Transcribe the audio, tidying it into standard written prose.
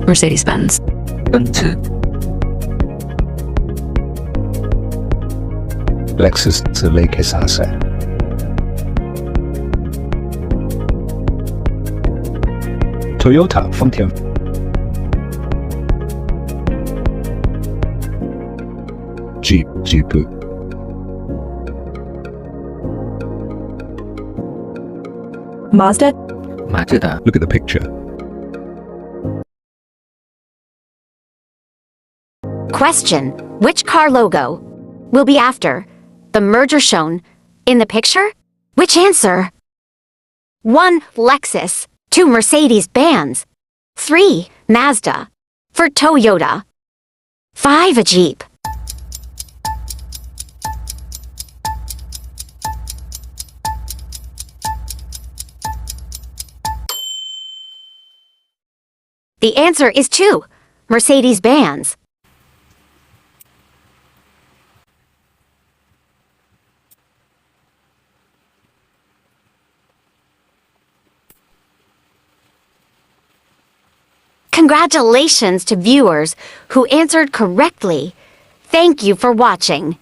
Mercedes-Benz. 奔驰、 Lexus 之类嘅沙石。Toyota 丰田。Jeep. Mazda, 马自达、 Look at the picture. Question: Which car logo will be after the merger shown in the picture? Which answer? 1. Lexus. 2. Mercedes-Benz. 3. Mazda. For Toyota. 5. A Jeep. The answer is 2. Mercedes-Benz. Congratulations to viewers who answered correctly. Thank you for watching.